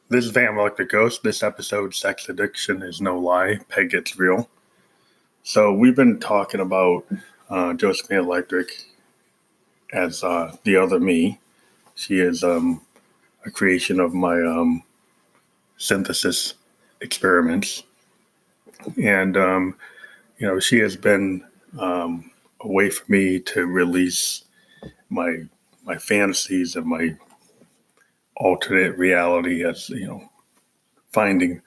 This is Van Electric Ghost. This episode, Sex Addiction is No Lie, Peg Gets Real. So we've been talking about Josephine Electric as the other me. She is a creation of my synthesis experiments. And, she has been a way for me to release my fantasies and my alternate reality as, finding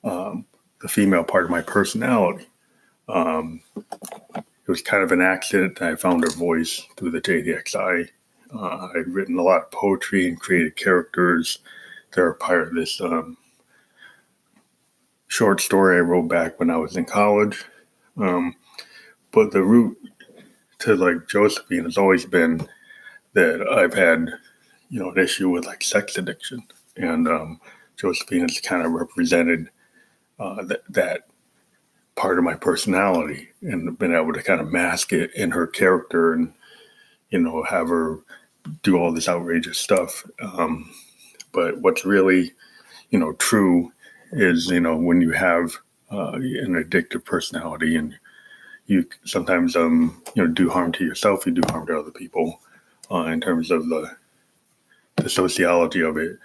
the female part of my personality. It was kind of an accident that I found her voice through the JDXI. I'd written a lot of poetry and created characters that are part of this short story I wrote back when I was in college. But the root to Josephine has always been that I've had, an issue with sex addiction. And Josephine has kind of represented that part of my personality and been able to kind of mask it in her character and, have her do all this outrageous stuff. But what's really, true is, when you have an addictive personality and you sometimes, do harm to yourself, you do harm to other people in terms of the sociology of it.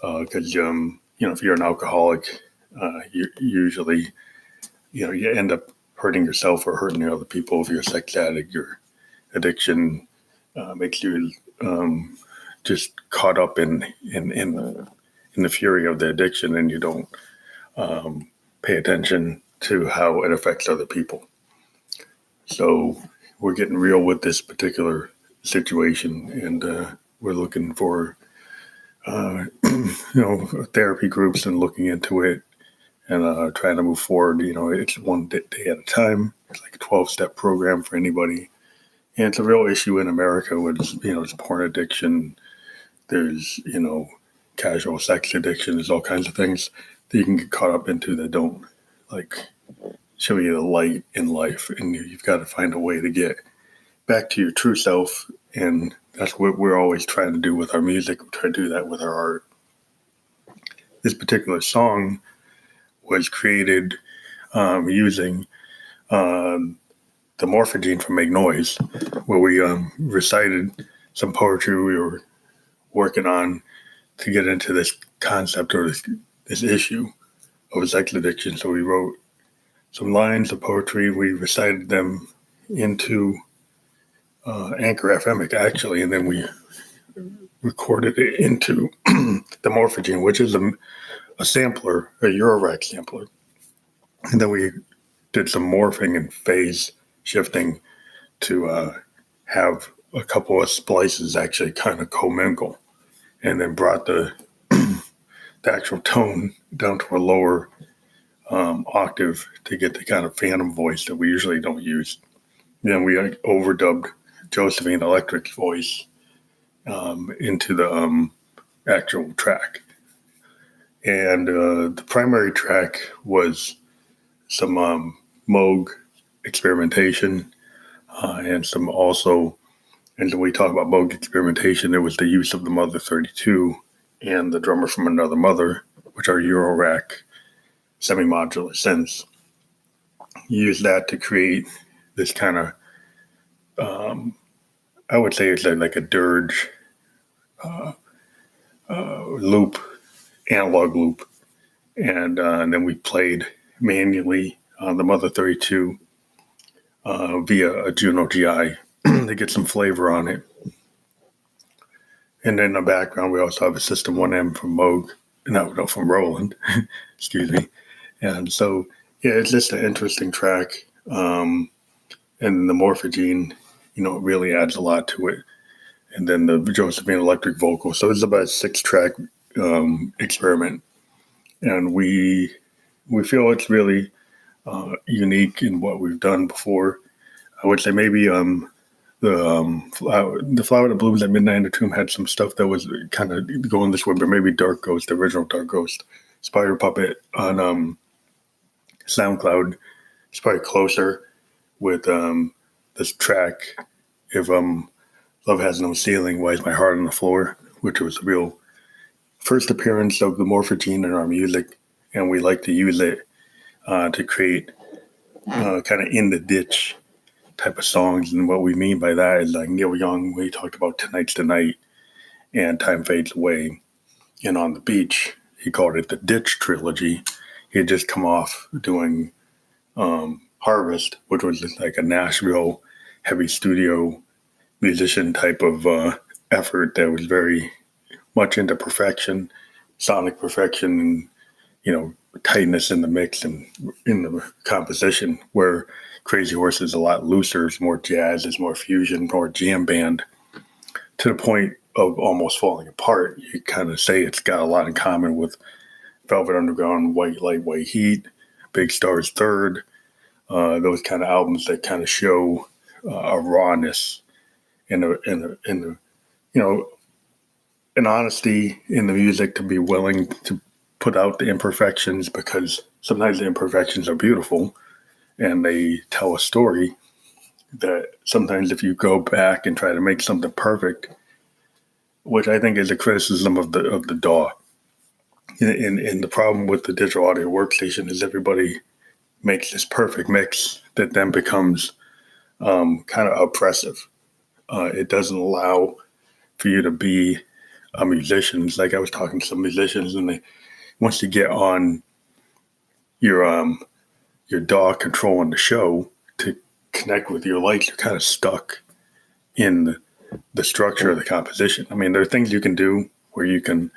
Because, if you're an alcoholic, you usually, you end up hurting yourself or hurting other people. If you're a sex addict, your addiction makes you just caught up in the fury of the addiction, and you don't pay attention to how it affects other people. So we're getting real with this particular situation, and we're looking for therapy groups and looking into it and trying to move forward. It's one day at a time. It's like a 12-step program for anybody. And it's a real issue in America with, there's porn addiction, there's, casual sex addiction, there's all kinds of things that you can get caught up into that don't, show you the light in life. And you've got to find a way to get back to your true self. And that's what we're always trying to do with our music. We try to do that with our art. This particular song was created using the morphogene from Make Noise, where we recited some poetry we were working on to get into this concept or this issue of sex addiction. So we wrote some lines of poetry, we recited them into Anchor FM actually, and then we recorded it into the morphogene, which is a sampler, a Eurorack sampler. And then we did some morphing and phase shifting to have a couple of splices actually kind of commingle, and then brought the actual tone down to a lower octave to get the kind of phantom voice that we usually don't use. Then we overdubbed Josephine Electric's voice into the actual track. And the primary track was some Moog experimentation and some also, and when we talk about Moog experimentation, there was the use of the Mother 32 and the Drummer from Another Mother, which are Eurorack semi-modular synths. Use that to create this kind of, I would say it's like a dirge loop, analog loop. And then we played manually on the Mother 32 via a Juno GI to get some flavor on it. And in the background, we also have a System 1M from Moog, no, from Roland, excuse me. And so, yeah, it's just an interesting track. And the morphogene, it really adds a lot to it. And then the Josephine Electric vocal. So it's about a 6-track experiment. And we feel it's really unique in what we've done before. I would say maybe the Flower that Blooms at Midnight in the Tomb had some stuff that was kind of going this way, but maybe Dark Ghost, the original Dark Ghost, Spider Puppet on SoundCloud is probably closer with this track. If Love Has No Ceiling, Why Is My Heart on the Floor, which was a real first appearance of the morphogene in our music, and we like to use it to create kind of in the ditch type of songs. And what we mean by that is like Neil Young, we talked about Tonight's the Night and Time Fades Away. And On the Beach, he called it the Ditch Trilogy. He had just come off doing Harvest, which was like a Nashville heavy studio musician type of effort that was very much into perfection, sonic perfection, and tightness in the mix and in the composition. Where Crazy Horse is a lot looser, it's more jazz, it's more fusion, more jam band, to the point of almost falling apart. You kind of say it's got a lot in common with Velvet Underground, White Light, White Heat, Big Stars Third, those kind of albums that kind of show a rawness and an honesty in the music, to be willing to put out the imperfections, because sometimes the imperfections are beautiful and they tell a story that sometimes if you go back and try to make something perfect, which I think is a criticism of the DAW. And the problem with the digital audio workstation is everybody makes this perfect mix that then becomes kind of oppressive. It doesn't allow for you to be a musician. It's like I was talking to some musicians, and once you get on your DAW controlling the show to connect with your lights, you're kind of stuck in the structure of the composition. I mean, there are things you can do where you can,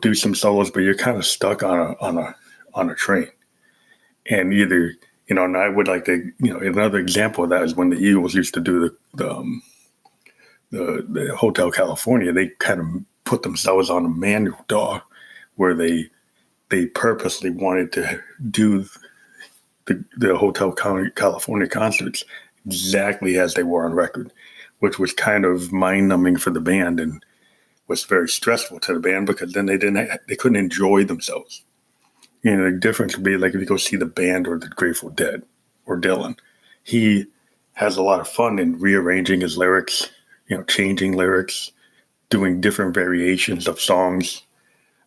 do some solos, but you're kind of stuck on a train. And either, and I would like to, another example of that is when the Eagles used to do the Hotel California. They kind of put themselves on a manual DAW where they purposely wanted to do the Hotel California concerts exactly as they were on record, which was kind of mind-numbing for the band and was very stressful to the band, because then they couldn't enjoy themselves. The difference would be like if you go see the band or the Grateful Dead or Dylan. He has a lot of fun in rearranging his lyrics, changing lyrics, doing different variations of songs.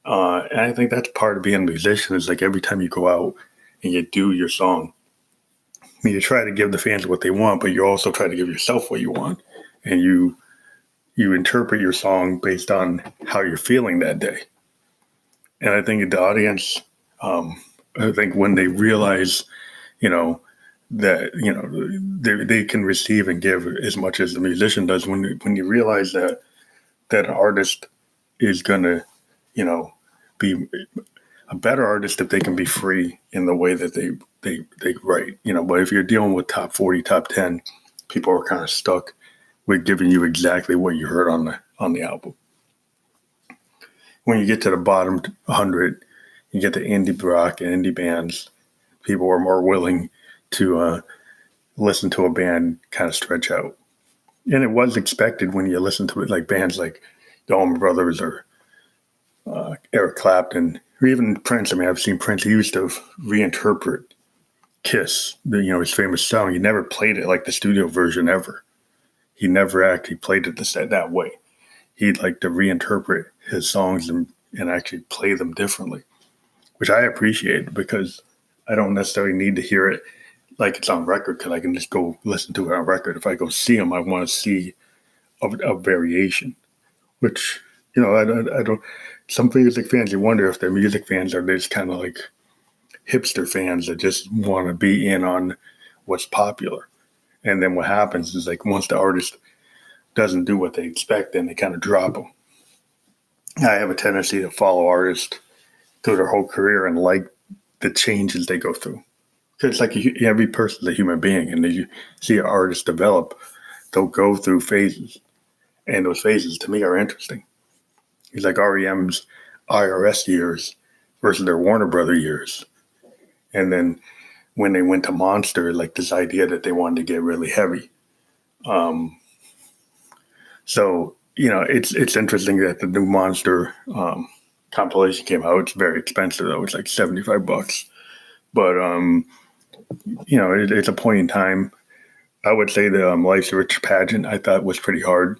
And I think that's part of being a musician, is like every time you go out and you do your song, you try to give the fans what they want, but you also try to give yourself what you want. And you interpret your song based on how you're feeling that day. And I think the audience, I think when they realize, that, they can receive and give as much as the musician does, when you realize that an artist is going to, be a better artist if they can be free in the way that they write, but if you're dealing with top 40, top 10, people are kind of stuck with giving you exactly what you heard on the album. When you get to the bottom 100, you get to indie rock and indie bands, people are more willing to listen to a band kind of stretch out. And it was expected when you listen to it, like bands like the Allman Brothers or Eric Clapton, or even Prince. I mean, I've seen Prince. He used to reinterpret Kiss, his famous song. He never played it like the studio version ever. He never actually played it that way. He'd like to reinterpret his songs and actually play them differently, which I appreciate, because I don't necessarily need to hear it like it's on record, because I can just go listen to it on record. If I go see him, I want to see a variation, which, I don't, some music fans, you wonder if they're music fans or they're just kind of like hipster fans that just want to be in on what's popular. And then what happens is, like, once the artist doesn't do what they expect, then they kind of drop them. I have a tendency to follow artists through their whole career and like the changes they go through. Because like every person's a human being, and as you see an artist develop, they'll go through phases. And those phases, to me, are interesting. It's like REM's IRS years versus their Warner Brother years. And then when they went to Monster, like this idea that they wanted to get really heavy. So, it's interesting that the new Monster compilation came out. It's very expensive, though. It's like $75. But, it's a point in time. I would say the Life's a Rich pageant, I thought, was pretty hard.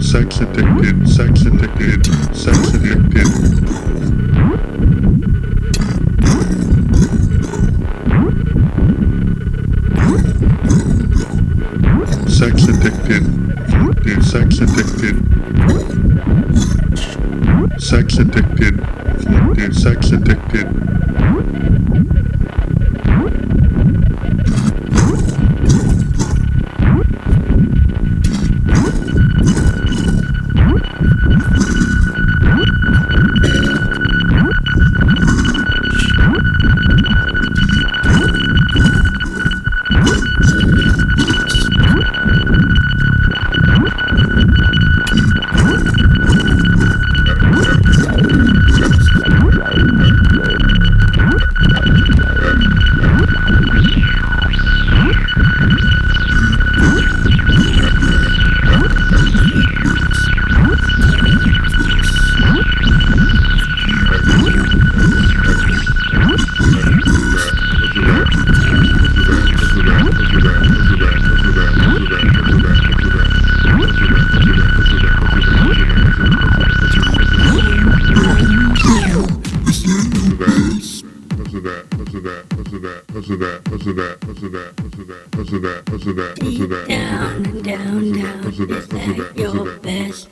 Sex addicted, sex addicted, sex addicted. Sex addicted, sex addicted. Sex addicted, sex addicted. Down and down, down. Is that your best